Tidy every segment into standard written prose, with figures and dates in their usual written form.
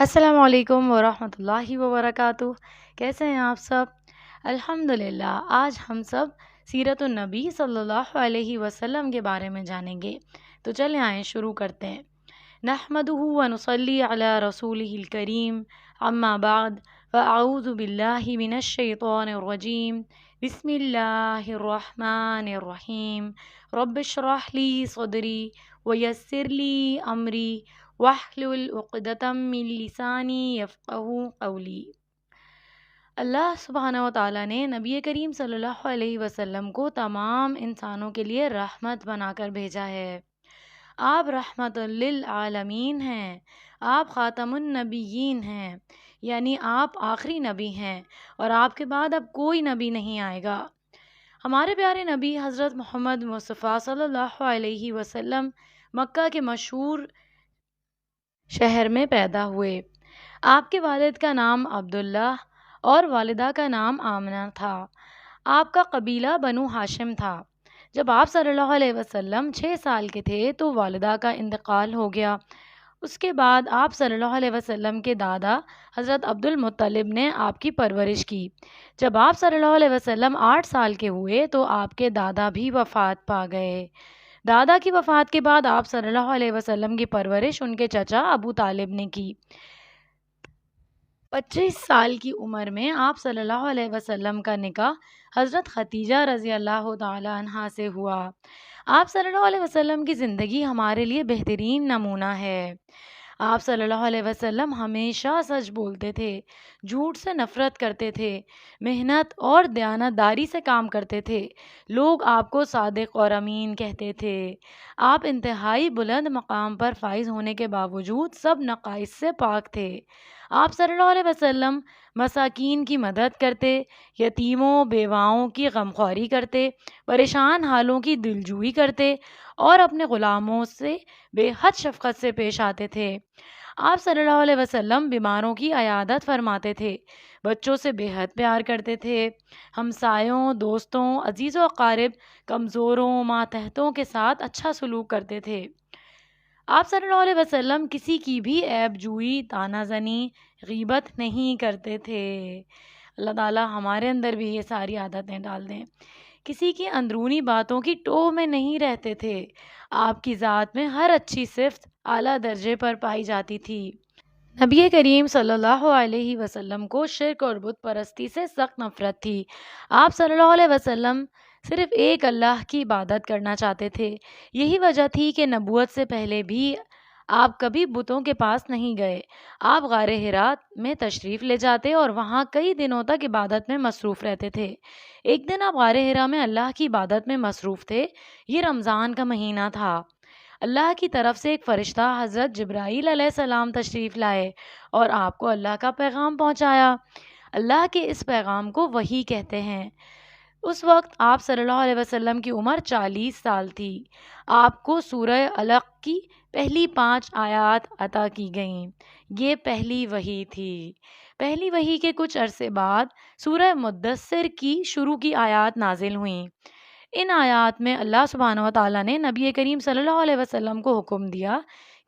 السلام علیکم ورحمۃ اللہ وبرکاتہ۔ کیسے ہیں آپ سب؟ الحمدللہ، آج ہم سب سیرت النبی صلی اللہ علیہ وسلم کے بارے میں جانیں گے۔ تو چلیں آئیں شروع کرتے ہیں۔ نحمدہ ونصلی علی رسولہ الکریم، اما بعد فاعوذ باللہ من الشیطان الرجیم، بسم اللہ الرحمن الرحیم، رب اشرح لی صدری ویسر لی امری واحلل عقدۃ من لسانی یفقہوا قولی۔ اللہ سبحانہ و تعالیٰ نے نبی کریم صلی اللہ علیہ وسلم کو تمام انسانوں کے لیے رحمت بنا کر بھیجا ہے۔ آپ رحمت للعالمین ہیں، آپ خاتم النبیین ہیں، یعنی آپ آخری نبی ہیں اور آپ کے بعد اب کوئی نبی نہیں آئے گا۔ ہمارے پیارے نبی حضرت محمد مصطفیٰ صلی اللہ علیہ وسلم مکہ کے مشہور شہر میں پیدا ہوئے۔ آپ کے والد کا نام عبداللہ اور والدہ کا نام آمنہ تھا۔ آپ کا قبیلہ بنو ہاشم تھا۔ جب آپ صلی اللہ علیہ وسلم 6 سال کے تھے تو والدہ کا انتقال ہو گیا۔ اس کے بعد آپ صلی اللہ علیہ وسلم کے دادا حضرت عبد المطلب نے آپ کی پرورش کی۔ جب آپ صلی اللہ علیہ وسلم 8 سال کے ہوئے تو آپ کے دادا بھی وفات پا گئے۔ دادا کی وفات کے بعد آپ صلی اللہ علیہ وسلم کی پرورش ان کے چچا ابو طالب نے کی۔ 25 سال کی عمر میں آپ صلی اللہ علیہ وسلم کا نکاح حضرت خدیجہ رضی اللہ تعالی عنہا سے ہوا۔ آپ صلی اللہ علیہ وسلم کی زندگی ہمارے لیے بہترین نمونہ ہے۔ آپ صلی اللہ علیہ وسلم ہمیشہ سچ بولتے تھے، جھوٹ سے نفرت کرتے تھے، محنت اور دیانتداری سے کام کرتے تھے۔ لوگ آپ کو صادق اور امین کہتے تھے۔ آپ انتہائی بلند مقام پر فائز ہونے کے باوجود سب نقائص سے پاک تھے۔ آپ صلی اللہ علیہ وسلم مساکین کی مدد کرتے، یتیموں بیواؤں کی غمخواری کرتے، پریشان حالوں کی دلجوئی کرتے اور اپنے غلاموں سے بے حد شفقت سے پیش آتے تھے۔ آپ صلی اللہ علیہ وسلم بیماروں کی عیادت فرماتے تھے، بچوں سے بے حد پیار کرتے تھے، ہمسایوں، دوستوں، عزیز و اقارب، کمزوروں، ماتحتوں کے ساتھ اچھا سلوک کرتے تھے۔ آپ صلی اللہ علیہ وسلم کسی کی بھی عیب جوئی، طعنہ زنی، غیبت نہیں کرتے تھے۔ اللہ تعالیٰ ہمارے اندر بھی یہ ساری عادتیں ڈال دیں۔ کسی کی اندرونی باتوں کی ٹوہ میں نہیں رہتے تھے۔ آپ کی ذات میں ہر اچھی صفت اعلیٰ درجے پر پائی جاتی تھی۔ نبی کریم صلی اللہ علیہ وسلم کو شرک اور بت پرستی سے سخت نفرت تھی۔ آپ صلی اللہ علیہ وسلم صرف ایک اللہ کی عبادت کرنا چاہتے تھے۔ یہی وجہ تھی کہ نبوت سے پہلے بھی آپ کبھی بتوں کے پاس نہیں گئے۔ آپ غار حرا میں تشریف لے جاتے اور وہاں کئی دنوں تک عبادت میں مصروف رہتے تھے۔ ایک دن آپ غار حرا میں اللہ کی عبادت میں مصروف تھے۔ یہ رمضان کا مہینہ تھا۔ اللہ کی طرف سے ایک فرشتہ حضرت جبرائیل علیہ السلام تشریف لائے اور آپ کو اللہ کا پیغام پہنچایا۔ اللہ کے اس پیغام کو وحی کہتے ہیں۔ اس وقت آپ صلی اللہ علیہ وسلم کی عمر 40 سال تھی۔ آپ کو سورہ علق کی پہلی 5 آیات عطا کی گئیں۔ یہ پہلی وحی تھی۔ پہلی وحی کے کچھ عرصے بعد سورہ مدثر کی شروع کی آیات نازل ہوئیں۔ ان آیات میں اللہ سبحانہ و تعالیٰ نے نبی کریم صلی اللہ علیہ وسلم کو حکم دیا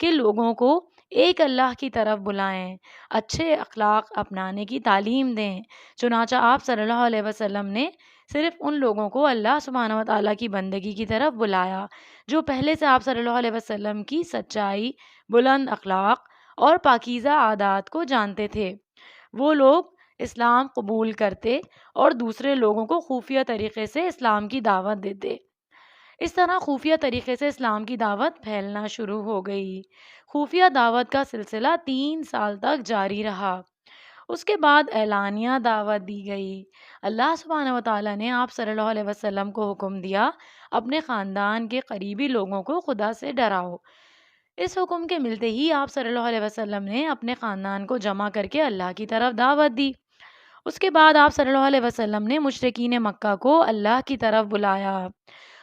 کہ لوگوں کو ایک اللہ کی طرف بلائیں، اچھے اخلاق اپنانے کی تعلیم دیں۔ چنانچہ آپ صلی اللہ علیہ وسلم نے صرف ان لوگوں کو اللہ سبحانہ و تعالیٰ کی بندگی کی طرف بلایا جو پہلے سے آپ صلی اللہ علیہ وسلم کی سچائی، بلند اخلاق اور پاکیزہ عادات کو جانتے تھے۔ وہ لوگ اسلام قبول کرتے اور دوسرے لوگوں کو خفیہ طریقے سے اسلام کی دعوت دیتے۔ اس طرح خفیہ طریقے سے اسلام کی دعوت پھیلنا شروع ہو گئی۔ خفیہ دعوت کا سلسلہ 3 سال تک جاری رہا۔ اس کے بعد اعلانیہ دعوت دی گئی۔ اللہ سبحانہ و تعالیٰ نے آپ صلی اللہ علیہ وسلم کو حکم دیا، اپنے خاندان کے قریبی لوگوں کو خدا سے ڈراؤ۔ اس حکم کے ملتے ہی آپ صلی اللہ علیہ وسلم نے اپنے خاندان کو جمع کر کے اللہ کی طرف دعوت دی۔ اس کے بعد آپ صلی اللہ علیہ وسلم نے مشرکین مکہ کو اللہ کی طرف بلایا۔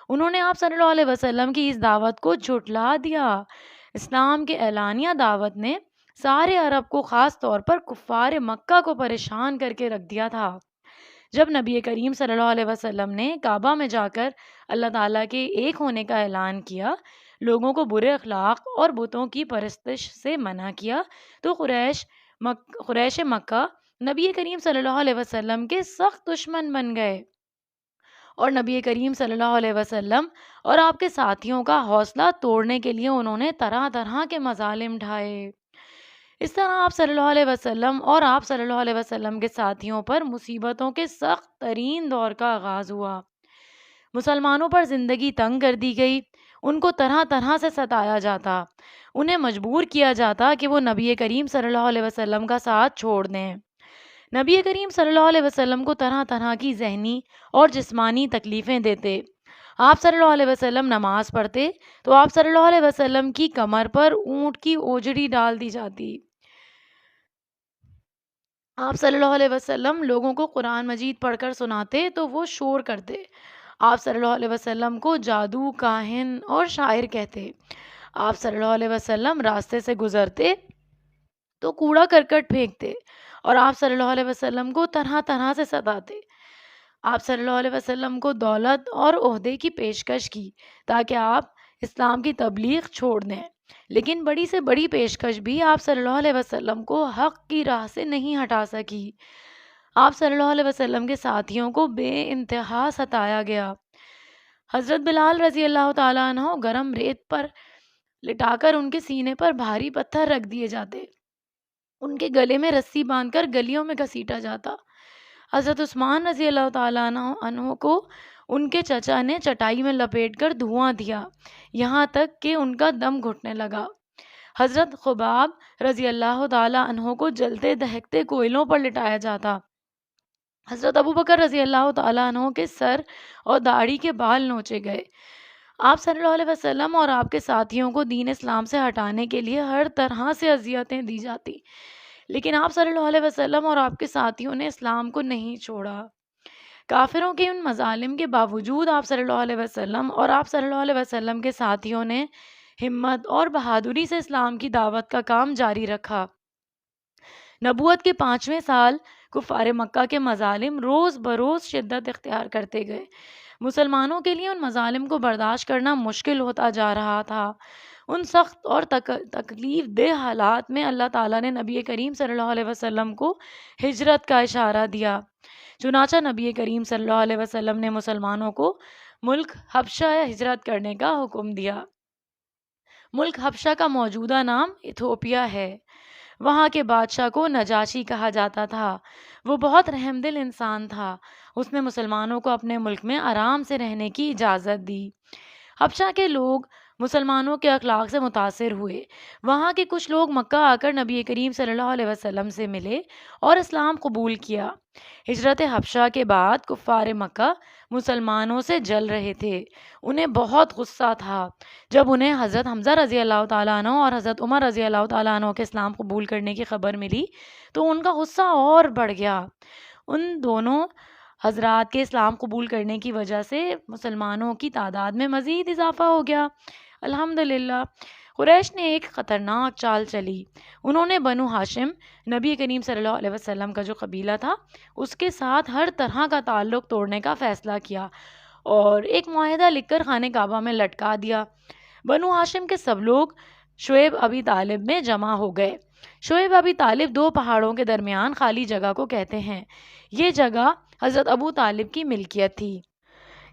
انہوں نے آپ صلی اللہ علیہ وسلم کی اس دعوت کو جھٹلا دیا۔ اسلام کے اعلانیہ دعوت نے سارے عرب کو، خاص طور پر کفار مکہ کو پریشان کر کے رکھ دیا تھا۔ جب نبی کریم صلی اللہ علیہ وسلم نے کعبہ میں جا کر اللہ تعالیٰ کے ایک ہونے کا اعلان کیا، لوگوں کو برے اخلاق اور بتوں کی پرستش سے منع کیا تو قریش مکہ نبی کریم صلی اللہ علیہ وسلم کے سخت دشمن بن گئے، اور نبی کریم صلی اللہ علیہ وسلم اور آپ کے ساتھیوں کا حوصلہ توڑنے کے لیے انہوں نے طرح طرح کے مظالم ڈھائے۔ اس طرح آپ صلی اللہ علیہ وسلم اور آپ صلی اللہ علیہ وسلم کے ساتھیوں پر مصیبتوں کے سخت ترین دور کا آغاز ہوا۔ مسلمانوں پر زندگی تنگ کر دی گئی، ان کو طرح طرح سے ستایا جاتا، انہیں مجبور کیا جاتا کہ وہ نبی کریم صلی اللہ علیہ وسلم کا ساتھ چھوڑ دیں۔ نبی کریم صلی اللہ علیہ وسلم کو طرح طرح کی ذہنی اور جسمانی تکلیفیں دیتے۔ آپ صلی اللہ علیہ وسلم نماز پڑھتے تو آپ صلی اللہ علیہ وسلم کی کمر پر اونٹ کی اوجڑی ڈال دی جاتی۔ آپ صلی اللہ علیہ وسلم لوگوں کو قرآن مجید پڑھ کر سناتے تو وہ شور کرتے۔ آپ صلی اللہ علیہ وسلم کو جادو، کاہن اور شاعر کہتے۔ آپ صلی اللہ علیہ وسلم راستے سے گزرتے تو کوڑا کرکٹ پھینکتے، اور آپ صلی اللہ علیہ وسلم کو طرح طرح سے ستاتے۔ آپ صلی اللہ علیہ وسلم کو دولت اور عہدے کی پیشکش کی تاکہ آپ اسلام کی تبلیغ چھوڑ دیں، لیکن بڑی سے بڑی پیشکش بھی آپ صلی اللہ علیہ وسلم کو حق کی راہ سے نہیں ہٹا سکی۔ آپ صلی اللہ علیہ وسلم کے ساتھیوں کو بے انتہا ستایا گیا۔ حضرت بلال رضی اللہ تعالیٰ عنہ گرم ریت پر لٹا کر ان کے سینے پر بھاری پتھر رکھ دیے جاتے، ان کے گلے میں رسی باندھ کر گلیوں میں گھسیٹا جاتا۔ حضرت عثمان رضی اللہ تعالیٰ عنہ کو ان کے چچا نے چٹائی میں لپیٹ کر دھواں دیا، یہاں تک کہ ان کا دم گھٹنے لگا۔ حضرت خباب رضی اللہ تعالیٰ عنہ کو جلتے دہکتے کوئلوں پر لٹایا جاتا۔ حضرت ابوبکر رضی اللہ تعالیٰ عنہ کے سر اور داڑھی کے بال نوچے گئے۔ آپ صلی اللہ علیہ وسلم اور آپ کے ساتھیوں کو دین اسلام سے ہٹانے کے لیے ہر طرح سے اذیتیں دی جاتی، لیکن آپ صلی اللہ علیہ وسلم اور آپ کے ساتھیوں نے اسلام کو نہیں چھوڑا۔ کافروں کے ان مظالم کے باوجود آپ صلی اللہ علیہ وسلم اور آپ صلی اللہ علیہ وسلم کے ساتھیوں نے ہمت اور بہادری سے اسلام کی دعوت کا کام جاری رکھا۔ نبوت کے 5ویں سال کفار مکہ کے مظالم روز بروز شدت اختیار کرتے گئے۔ مسلمانوں کے لیے ان مظالم کو برداشت کرنا مشکل ہوتا جا رہا تھا۔ ان سخت اور تکلیف دہ حالات میں اللہ تعالیٰ نے نبی کریم صلی اللہ علیہ وسلم کو ہجرت کا اشارہ دیا۔ چنانچہ نبی کریم صلی اللہ علیہ وسلم نے مسلمانوں کو ملک حبشہ ہجرت کرنے کا حکم دیا۔ ملک حبشہ کا موجودہ نام ایتھوپیا ہے۔ وہاں کے بادشاہ کو نجاشی کہا جاتا تھا۔ وہ بہت رحم دل انسان تھا۔ اس نے مسلمانوں کو اپنے ملک میں آرام سے رہنے کی اجازت دی۔ حبشہ کے لوگ مسلمانوں کے اخلاق سے متاثر ہوئے۔ وہاں کے کچھ لوگ مکہ آ کر نبی کریم صلی اللہ علیہ وسلم سے ملے اور اسلام قبول کیا۔ ہجرت حبشہ کے بعد کفار مکہ مسلمانوں سے جل رہے تھے۔ انہیں بہت غصہ تھا جب انہیں حضرت حمزہ رضی اللہ تعالیٰ عنہ اور حضرت عمر رضی اللہ تعالیٰ عنہ کے اسلام قبول کرنے کی خبر ملی تو ان کا غصہ اور بڑھ گیا۔ ان دونوں حضرات کے اسلام قبول کرنے کی وجہ سے مسلمانوں کی تعداد میں مزید اضافہ ہو گیا۔ الحمدللہ قریش نے ایک خطرناک چال چلی۔ انہوں نے بنو ہاشم، نبی کریم صلی اللہ علیہ وسلم کا جو قبیلہ تھا، اس کے ساتھ ہر طرح کا تعلق توڑنے کا فیصلہ کیا اور ایک معاہدہ لکھ کر خانہ کعبہ میں لٹکا دیا۔ بنو ہاشم کے سب لوگ شعیب ابی طالب میں جمع ہو گئے۔ شعیب ابی طالب 2 پہاڑوں کے درمیان خالی جگہ کو کہتے ہیں۔ یہ جگہ حضرت ابو طالب کی ملکیت تھی۔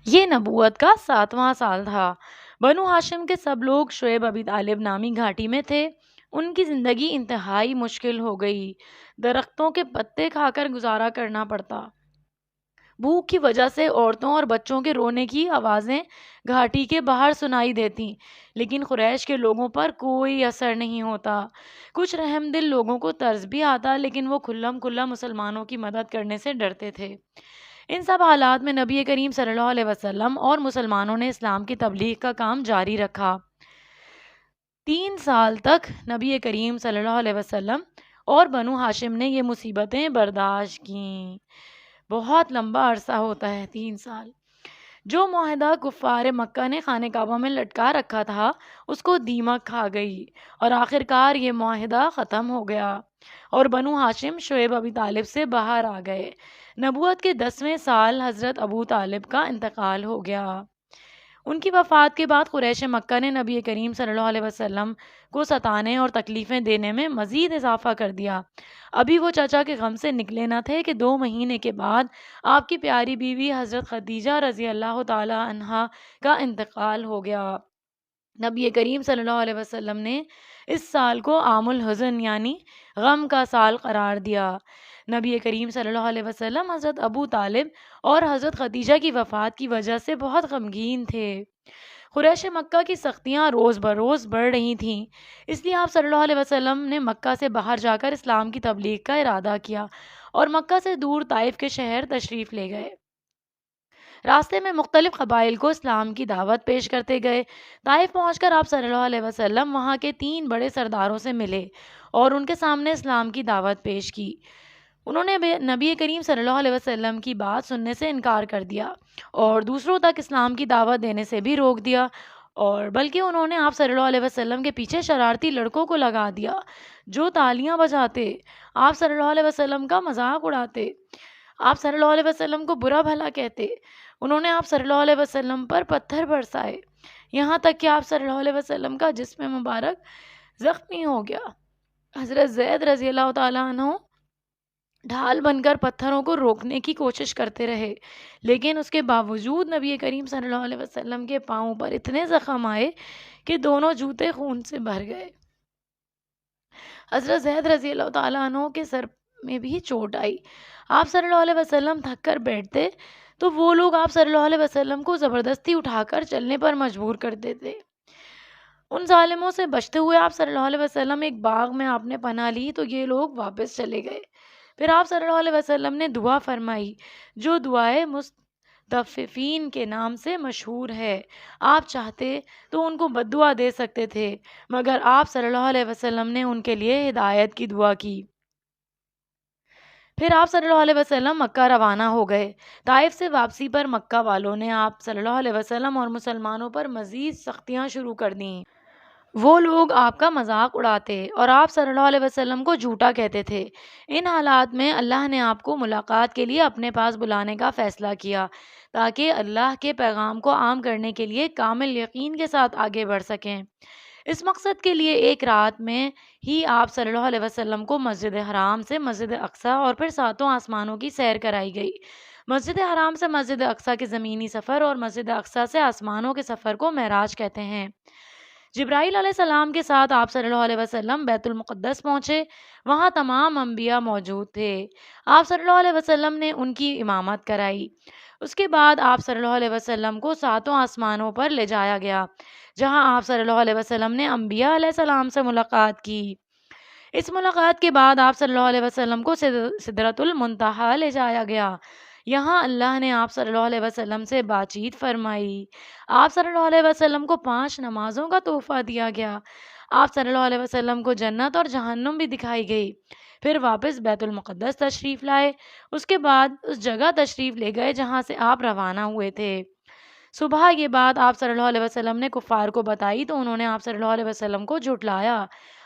یہ نبوت کا 7واں سال تھا۔ بنو ہاشم کے سب لوگ شعیب ابی طالب نامی گھاٹی میں تھے۔ ان کی زندگی انتہائی مشکل ہو گئی۔ درختوں کے پتے کھا کر گزارا کرنا پڑتا۔ بھوک کی وجہ سے عورتوں اور بچوں کے رونے کی آوازیں گھاٹی کے باہر سنائی دیتی، لیکن قریش کے لوگوں پر کوئی اثر نہیں ہوتا۔ کچھ رحم دل لوگوں کو طرز بھی آتا، لیکن وہ کھلم کھلا مسلمانوں کی مدد کرنے سے ڈرتے تھے۔ ان سب حالات میں نبی کریم صلی اللہ علیہ وسلم اور مسلمانوں نے اسلام کی تبلیغ کا کام جاری رکھا۔ 3 سال تک نبی کریم صلی اللہ علیہ وسلم اور بنو ہاشم نے یہ مصیبتیں برداشت کیں۔ بہت لمبا عرصہ ہوتا ہے 3 سال۔ جو معاہدہ کفار مکہ نے خانہ کعبہ میں لٹکا رکھا تھا اس کو دیمک کھا گئی اور آخرکار یہ معاہدہ ختم ہو گیا اور بنو ہاشم شعیب ابی طالب سے باہر آ گئے۔ نبوت کے 10ویں سال حضرت ابو طالب کا انتقال ہو گیا۔ ان کی وفات کے بعد قریش مکہ نے نبی کریم صلی اللہ علیہ وسلم کو ستانے اور تکلیفیں دینے میں مزید اضافہ کر دیا۔ ابھی وہ چچا کے غم سے نکلے نہ تھے کہ 2 مہینے کے بعد آپ کی پیاری بیوی حضرت خدیجہ رضی اللہ تعالی عنہا کا انتقال ہو گیا۔ نبی کریم صلی اللہ علیہ وسلم نے اس سال کو عام الحزن یعنی غم کا سال قرار دیا۔ نبی کریم صلی اللہ علیہ وسلم حضرت ابو طالب اور حضرت خدیجہ کی وفات کی وجہ سے بہت غمگین تھے۔ قریش مکہ کی سختیاں روز بروز بڑھ رہی تھیں، اس لیے آپ صلی اللہ علیہ وسلم نے مکہ سے باہر جا کر اسلام کی تبلیغ کا ارادہ کیا اور مکہ سے دور طائف کے شہر تشریف لے گئے۔ راستے میں مختلف قبائل کو اسلام کی دعوت پیش کرتے گئے۔ طائف پہنچ کر آپ صلی اللہ علیہ وسلم وہاں کے 3 بڑے سرداروں سے ملے اور ان کے سامنے اسلام کی دعوت پیش کی۔ انہوں نے نبی کریم صلی اللہ علیہ وسلم کی بات سننے سے انکار کر دیا اور دوسروں تک اسلام کی دعوت دینے سے بھی روک دیا، اور بلکہ انہوں نے آپ صلی اللہ علیہ وسلم کے پیچھے شرارتی لڑکوں کو لگا دیا جو تالیاں بجاتے، آپ صلی اللہ علیہ وسلم کا مذاق اڑاتے، آپ صلی اللہ علیہ وسلم کو برا بھلا کہتے۔ انہوں نے آپ صلی اللہ علیہ وسلم پر پتھر برسائے، یہاں تک کہ آپ صلی اللہ علیہ وسلم کا جسم مبارک زخمی ہو گیا۔ حضرت زید رضی اللہ تعالیٰ عنہ ڈھال بن کر پتھروں کو روکنے کی کوشش کرتے رہے، لیکن اس کے باوجود نبی کریم صلی اللہ علیہ وسلم کے پاؤں پر اتنے زخم آئے کہ دونوں جوتے خون سے بھر گئے۔ حضرت زید رضی اللہ تعالیٰ عنہ کے سر میں بھی چوٹ آئی۔ آپ صلی اللہ علیہ وسلم تھک کر بیٹھتے تو وہ لوگ آپ صلی اللہ علیہ وسلم کو زبردستی اٹھا کر چلنے پر مجبور کر دیتے۔ ان ظالموں سے بچتے ہوئے آپ صلی اللہ علیہ وسلم ایک باغ میں آپ نے پناہ لی تو یہ لوگ واپس چلے گئے۔ پھر آپ صلی اللہ علیہ وسلم نے دعا فرمائی جو دعائے مستضعفین کے نام سے مشہور ہے۔ آپ چاہتے تو ان کو بد دعا دے سکتے تھے، مگر آپ صلی اللہ علیہ وسلم نے ان کے لیے ہدایت کی دعا کی۔ پھر آپ صلی اللہ علیہ وسلم مکہ روانہ ہو گئے۔ طائف سے واپسی پر مکہ والوں نے آپ صلی اللہ علیہ وسلم اور مسلمانوں پر مزید سختیاں شروع کر دیں۔ وہ لوگ آپ کا مذاق اڑاتے اور آپ صلی اللہ علیہ وسلم کو جھوٹا کہتے تھے۔ ان حالات میں اللہ نے آپ کو ملاقات کے لیے اپنے پاس بلانے کا فیصلہ کیا تاکہ اللہ کے پیغام کو عام کرنے کے لیے کامل یقین کے ساتھ آگے بڑھ سکیں۔ اس مقصد کے لیے ایک رات میں ہی آپ صلی اللہ علیہ وسلم کو مسجد حرام سے مسجد اقصیٰ اور پھر 7 آسمانوں کی سیر کرائی گئی۔ مسجد حرام سے مسجد اقصیٰ کے زمینی سفر اور مسجد اقصیٰ سے آسمانوں کے سفر کو معراج کہتے ہیں۔ جبرائیل علیہ السلام کے ساتھ آپ صلی اللہ علیہ وسلم بیت المقدس پہنچے، وہاں تمام انبیاء موجود تھے۔ آپ صلی اللہ علیہ وسلم نے ان کی امامت کرائی۔ اس کے بعد آپ صلی اللہ علیہ وسلم کو 7 آسمانوں پر لے جایا گیا، جہاں آپ صلی اللہ علیہ وسلم نے انبیاء علیہ السلام سے ملاقات کی۔ اس ملاقات کے بعد آپ صلی اللہ علیہ وسلم کو سدرۃ المنتہا لے جایا گیا۔ یہاں اللہ نے آپ صلی اللہ علیہ وسلم سے بات چیت فرمائی۔ آپ صلی اللہ علیہ وسلم کو 5 نمازوں کا تحفہ دیا گیا۔ آپ صلی اللہ علیہ وسلم کو جنت اور جہنم بھی دکھائی گئی۔ پھر واپس بیت المقدس تشریف لائے۔ اس کے بعد اس جگہ تشریف لے گئے جہاں سے آپ روانہ ہوئے تھے۔ صبح یہ بات آپ صلی اللہ علیہ وسلم نے کفار کو بتائی تو انہوں نے آپ صلی اللہ علیہ وسلم کو جھٹلایا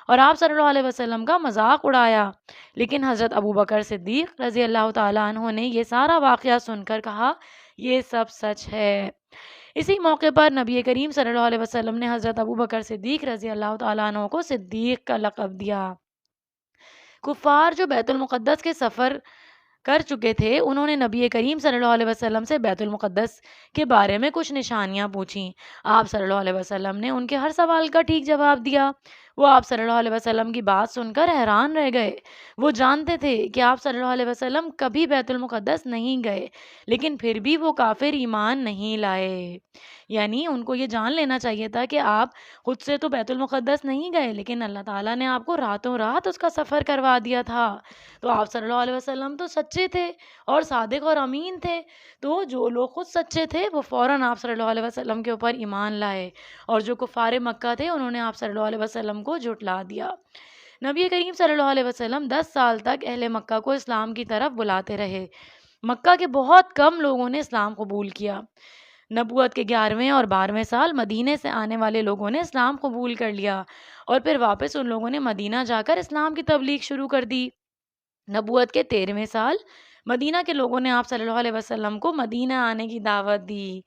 اور آپ صلی اللہ علیہ وسلم کا مذاق اڑایا، لیکن حضرت ابو بکر صدیق رضی اللہ تعالیٰ عنہ نے یہ سارا واقعہ سن کر کہا یہ سب سچ ہے۔ اسی موقع پر نبی کریم صلی اللہ علیہ وسلم نے حضرت ابو بکر صدیق رضی اللہ تعالیٰ عنہ کو صدیق کا لقب دیا۔ کفار جو بیت المقدس کے سفر کر چکے تھے انہوں نے نبی کریم صلی اللہ علیہ وسلم سے بیت المقدس کے بارے میں کچھ نشانیاں پوچھیں۔ آپ صلی اللہ علیہ وسلم نے ان کے ہر سوال کا ٹھیک جواب دیا۔ وہ آپ صلی اللہ علیہ وسلم کی بات سن کر حیران رہ گئے۔ وہ جانتے تھے کہ آپ صلی اللہ علیہ وسلم کبھی بیت المقدس نہیں گئے، لیکن پھر بھی وہ کافر ایمان نہیں لائے۔ یعنی ان کو یہ جان لینا چاہیے تھا کہ آپ خود سے تو بیت المقدس نہیں گئے، لیکن اللہ تعالیٰ نے آپ کو راتوں رات اس کا سفر کروا دیا تھا۔ تو آپ صلی اللہ علیہ وسلم تو سچے تھے اور صادق اور امین تھے، تو جو لوگ خود سچے تھے وہ فوراً آپ صلی اللہ علیہ وسلم کے اوپر ایمان لائے، اور جو کفار مکہ تھے انہوں نے آپ صلی اللہ علیہ وسلم کو جھٹلا دیا۔ نبی کریم صلی اللہ علیہ وسلم 10 سال تک اہل مکہ کو اسلام کی طرف بلاتے رہے۔ مکہ کے بہت کم لوگوں نے اسلام قبول کیا۔ نبوت کے 11ویں اور 12ویں سال مدینے سے آنے والے لوگوں نے اسلام قبول کر لیا، اور پھر واپس ان لوگوں نے مدینہ جا کر اسلام کی تبلیغ شروع کر دی۔ نبوت کے 13ویں سال مدینہ کے لوگوں نے آپ صلی اللہ علیہ وسلم کو مدینہ آنے کی دعوت دی۔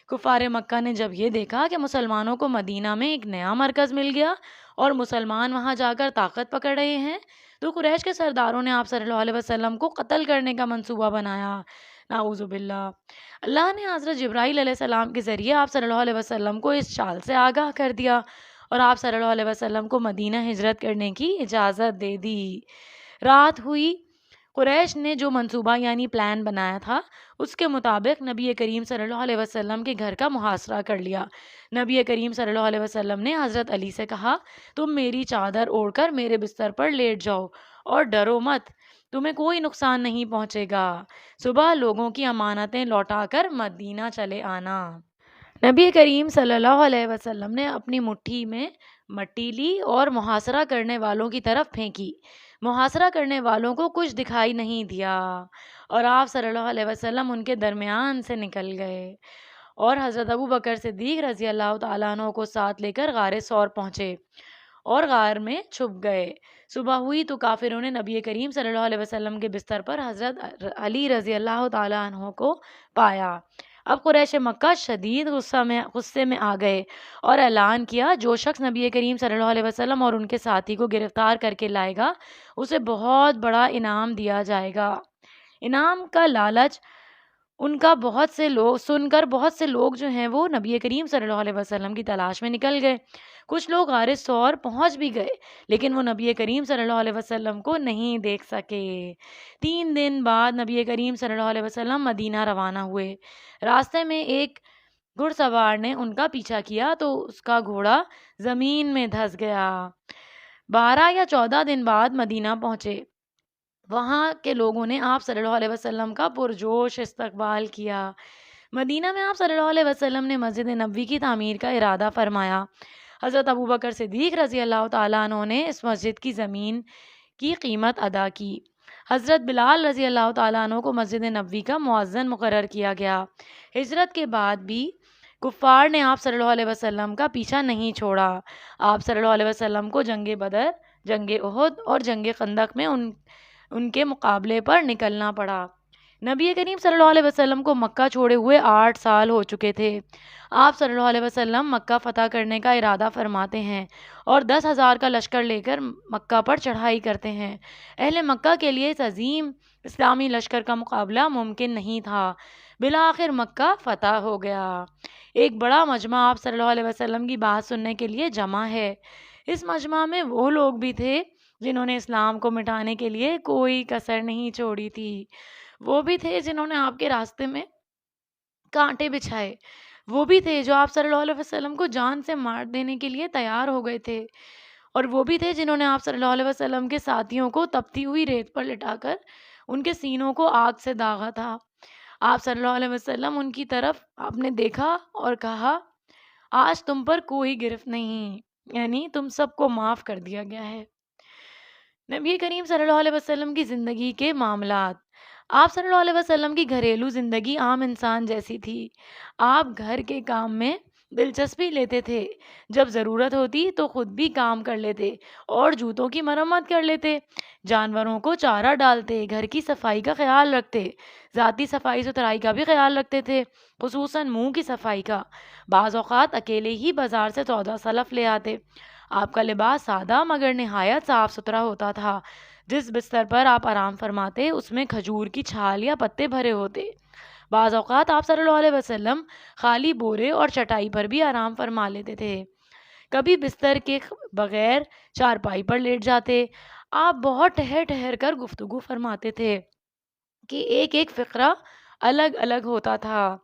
کفار مکہ نے جب یہ دیکھا کہ مسلمانوں کو مدینہ میں ایک نیا مرکز مل گیا اور مسلمان وہاں جا کر طاقت پکڑ رہے ہیں، تو قریش کے سرداروں نے آپ صلی اللہ علیہ وسلم کو قتل کرنے کا منصوبہ بنایا۔ نعوذ باللہ۔ اللہ نے حضرت جبرائیل علیہ السلام کے ذریعے آپ صلی اللہ علیہ وسلم کو اس چال سے آگاہ کر دیا اور آپ صلی اللہ علیہ وسلم کو مدینہ ہجرت کرنے کی اجازت دے دی۔ رات ہوئی، قریش نے جو منصوبہ یعنی پلان بنایا تھا اس کے مطابق نبی کریم صلی اللہ علیہ وسلم کے گھر کا محاصرہ کر لیا۔ نبی کریم صلی اللہ علیہ وسلم نے حضرت علی سے کہا، تم میری چادر اوڑھ کر میرے بستر پر لیٹ جاؤ اور ڈرو مت، تمہیں کوئی نقصان نہیں پہنچے گا۔ صبح لوگوں کی امانتیں لوٹا کر مدینہ چلے آنا۔ نبی کریم صلی اللہ علیہ وسلم نے اپنی مٹھی میں مٹی لی اور محاصرہ کرنے والوں کی طرف پھینکی۔ محاصرہ کرنے والوں کو کچھ دکھائی نہیں دیا اور آپ صلی اللہ علیہ وسلم ان کے درمیان سے نکل گئے اور حضرت ابو بکر صدیق رضی اللہ تعالیٰ عنہ کو ساتھ لے کر غار ثور پہنچے اور غار میں چھپ گئے۔ صبح ہوئی تو کافروں نے نبی کریم صلی اللہ علیہ وسلم کے بستر پر حضرت علی رضی اللہ تعالیٰ عنہ کو پایا۔ اب قریش مکہ شدید غصے میں آ گئے اور اعلان کیا، جو شخص نبی کریم صلی اللہ علیہ وسلم اور ان کے ساتھی کو گرفتار کر کے لائے گا اسے بہت بڑا انعام دیا جائے گا۔ انعام کا لالچ ان کا سن کر بہت سے لوگ جو ہیں وہ نبی کریم صلی اللہ علیہ وسلم کی تلاش میں نکل گئے۔ کچھ لوگ غار ثور پہنچ بھی گئے لیکن وہ نبی کریم صلی اللہ علیہ وسلم کو نہیں دیکھ سکے۔ 3 دن بعد نبی کریم صلی اللہ علیہ وسلم مدینہ روانہ ہوئے۔ راستے میں ایک گھڑ سوار نے ان کا پیچھا کیا تو اس کا گھوڑا زمین میں دھس گیا۔ 12 یا 14 دن بعد مدینہ پہنچے۔ وہاں کے لوگوں نے آپ صلی اللہ علیہ وسلم کا پرجوش استقبال کیا۔ مدینہ میں آپ صلی اللہ علیہ وسلم نے مسجد نبوی کی تعمیر کا ارادہ فرمایا۔ حضرت ابو بکر صدیق رضی اللہ تعالیٰ عنہ نے اس مسجد کی زمین کی قیمت ادا کی۔ حضرت بلال رضی اللہ تعالیٰ عنہ کو مسجد نبوی کا مؤذن مقرر کیا گیا۔ ہجرت کے بعد بھی کفار نے آپ صلی اللہ علیہ وسلم کا پیچھا نہیں چھوڑا۔ آپ صلی اللہ علیہ وسلم کو جنگ بدر، جنگ احد اور جنگ خندق میں ان کے مقابلے پر نکلنا پڑا۔ نبی کریم صلی اللہ علیہ وسلم کو مکہ چھوڑے ہوئے 8 سال ہو چکے تھے۔ آپ صلی اللہ علیہ وسلم مکہ فتح کرنے کا ارادہ فرماتے ہیں اور 10,000 کا لشکر لے کر مکہ پر چڑھائی کرتے ہیں۔ اہل مکہ کے لیے اس عظیم اسلامی لشکر کا مقابلہ ممکن نہیں تھا۔ بالآخر مکہ فتح ہو گیا۔ ایک بڑا مجمع آپ صلی اللہ علیہ وسلم کی بات سننے کے لیے جمع ہے۔ اس مجمع میں وہ لوگ بھی تھے جنہوں نے اسلام کو مٹانے کے لیے کوئی کسر نہیں چھوڑی تھی۔ وہ بھی تھے جنہوں نے آپ کے راستے میں کانٹے بچھائے۔ وہ بھی تھے جو آپ صلی اللہ علیہ وسلم کو جان سے مار دینے کے لیے تیار ہو گئے تھے، اور وہ بھی تھے جنہوں نے آپ صلی اللہ علیہ وسلم کے ساتھیوں کو تپتی ہوئی ریت پر لٹا کر ان کے سینوں کو آگ سے داغا تھا۔ آپ صلی اللہ علیہ وسلم ان کی طرف آپ نے دیکھا اور کہا، آج تم پر کوئی گرفت نہیں، یعنی تم سب کو معاف کر دیا گیا ہے۔ نبی کریم صلی اللہ علیہ وسلم کی زندگی کے معاملات۔ آپ صلی اللہ علیہ وسلم کی گھریلو زندگی عام انسان جیسی تھی۔ آپ گھر کے کام میں دلچسپی لیتے تھے، جب ضرورت ہوتی تو خود بھی کام کر لیتے اور جوتوں کی مرمت کر لیتے، جانوروں کو چارہ ڈالتے، گھر کی صفائی کا خیال رکھتے، ذاتی صفائی ستھرائی کا بھی خیال رکھتے تھے، خصوصاً منہ کی صفائی کا۔ بعض اوقات اکیلے ہی بازار سے سودا سلف لے آتے۔ آپ کا لباس سادہ مگر نہایت صاف ستھرا ہوتا تھا۔ جس بستر پر آپ آرام فرماتے اس میں کھجور کی چھال یا پتے بھرے ہوتے۔ بعض اوقات آپ صلی اللہ علیہ وسلم خالی بورے اور چٹائی پر بھی آرام فرما لیتے تھے۔ کبھی بستر کے بغیر چارپائی پر لیٹ جاتے۔ آپ بہت ٹھہر ٹھہر کر گفتگو فرماتے تھے کہ ایک ایک فقرہ الگ الگ ہوتا تھا،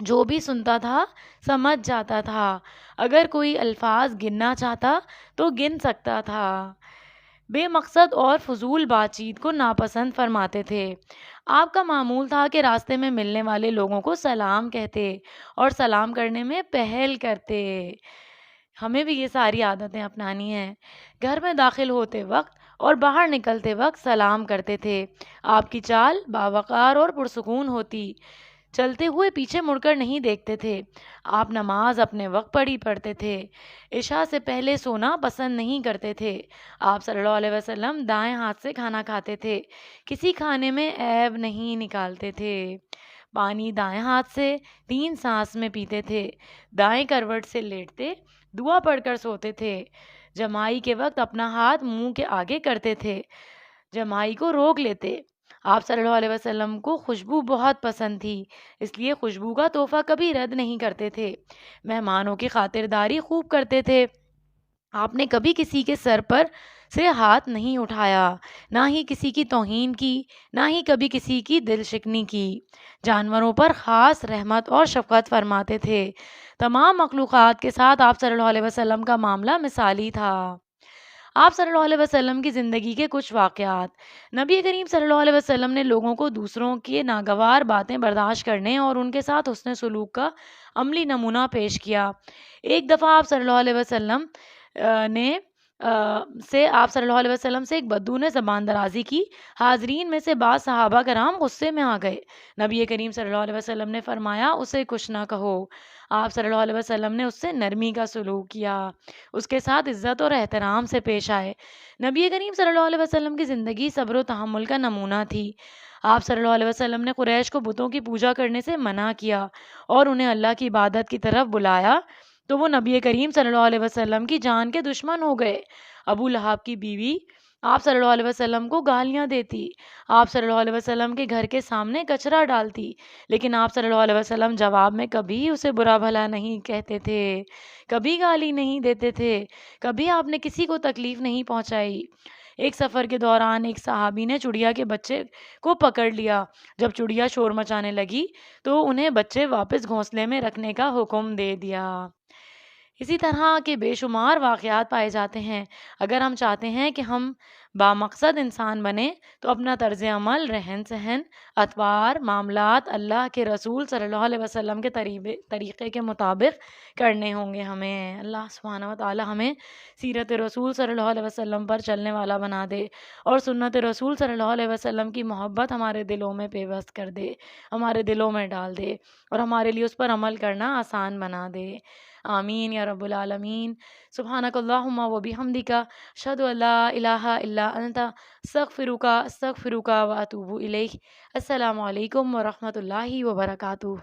جو بھی سنتا تھا سمجھ جاتا تھا، اگر کوئی الفاظ گننا چاہتا تو گن سکتا تھا۔ بے مقصد اور فضول بات چیت کو ناپسند فرماتے تھے۔ آپ کا معمول تھا کہ راستے میں ملنے والے لوگوں کو سلام کہتے اور سلام کرنے میں پہل کرتے۔ ہمیں بھی یہ ساری عادتیں اپنانی ہیں۔ گھر میں داخل ہوتے وقت اور باہر نکلتے وقت سلام کرتے تھے۔ آپ کی چال باوقار اور پرسکون ہوتی۔ چلتے ہوئے پیچھے مڑ کر نہیں دیکھتے تھے۔ آپ نماز اپنے وقت پڑھتے تھے۔ عشاء سے پہلے سونا پسند نہیں کرتے تھے۔ آپ صلی اللہ علیہ وسلم دائیں ہاتھ سے کھانا کھاتے تھے، کسی کھانے میں عیب نہیں نکالتے تھے۔ پانی دائیں ہاتھ سے 3 سانس میں پیتے تھے، دائیں کروٹ سے لیٹتے دعا پڑھ کر سوتے تھے، جمائی کے وقت اپنا ہاتھ منہ کے آگے کرتے تھے، جمائی کو روک لیتے۔ آپ صلی اللہ علیہ وسلم کو خوشبو بہت پسند تھی، اس لیے خوشبو کا تحفہ کبھی رد نہیں کرتے تھے، مہمانوں کی خاطرداری خوب کرتے تھے۔ آپ نے کبھی کسی کے سر پر سے ہاتھ نہیں اٹھایا، نہ ہی کسی کی توہین کی، نہ ہی کبھی کسی کی دل شکنی کی۔ جانوروں پر خاص رحمت اور شفقت فرماتے تھے۔ تمام مخلوقات کے ساتھ آپ صلی اللہ علیہ وسلم کا معاملہ مثالی تھا۔ آپ صلی اللہ علیہ وسلم کی زندگی کے کچھ واقعات۔ نبی کریم صلی اللہ علیہ وسلم نے لوگوں کو دوسروں کے ناگوار باتیں برداشت کرنے اور ان کے ساتھ حسن سلوک کا عملی نمونہ پیش کیا۔ ایک دفعہ آپ صلی اللہ علیہ وسلم آپ صلی اللہ علیہ وسلم سے ایک بدو نے زبان درازی کی۔ حاضرین میں سے بعض صحابہ کرام غصے میں آ گئے۔ نبی کریم صلی اللہ علیہ وسلم نے فرمایا اسے کچھ نہ کہو۔ آپ صلی اللہ علیہ وسلم نے اس سے نرمی کا سلوک کیا، اس کے ساتھ عزت اور احترام سے پیش آئے۔ نبی کریم صلی اللہ علیہ وسلم کی زندگی صبر و تحمل کا نمونہ تھی۔ آپ صلی اللہ علیہ وسلم نے قریش کو بتوں کی پوجا کرنے سے منع کیا اور انہیں اللہ کی عبادت کی طرف بلایا، تو وہ نبی کریم صلی اللہ علیہ وسلم کی جان کے دشمن ہو گئے۔ ابو لہب کی بیوی آپ صلی اللہ علیہ وسلم کو گالیاں دیتی، آپ صلی اللہ علیہ وسلم کے گھر کے سامنے کچرا ڈالتی، لیکن آپ صلی اللہ علیہ وسلم جواب میں کبھی اسے برا بھلا نہیں کہتے تھے، کبھی گالی نہیں دیتے تھے، کبھی آپ نے کسی کو تکلیف نہیں پہنچائی۔ ایک سفر کے دوران ایک صحابی نے چڑیا کے بچے کو پکڑ لیا۔ جب چڑیا شور مچانے لگی تو انہیں بچے واپس گھونسلے میں رکھنے کا حکم دے دیا۔ اسی طرح کے بے شمار واقعات پائے جاتے ہیں۔ اگر ہم چاہتے ہیں کہ ہم بامقصد انسان بنیں تو اپنا طرز عمل، رہن سہن، اطوار، معاملات اللہ کے رسول صلی اللہ علیہ وسلم کے طریقے کے مطابق کرنے ہوں گے ہمیں۔ اللہ سبحانہ و تعالی ہمیں سیرت رسول صلی اللہ علیہ وسلم پر چلنے والا بنا دے اور سنت رسول صلی اللہ علیہ وسلم کی محبت ہمارے دلوں میں پیوست کر دے، ہمارے دلوں میں ڈال دے اور ہمارے لیے اس پر عمل کرنا آسان بنا دے۔ آمین یا رب العالمین۔ سبحانک اللہم و بحمدک، اشہد ان لا الہ الا انت، استغفرک و اتوب الیک۔ السلام علیکم ورحمۃ اللہ وبرکاتہ۔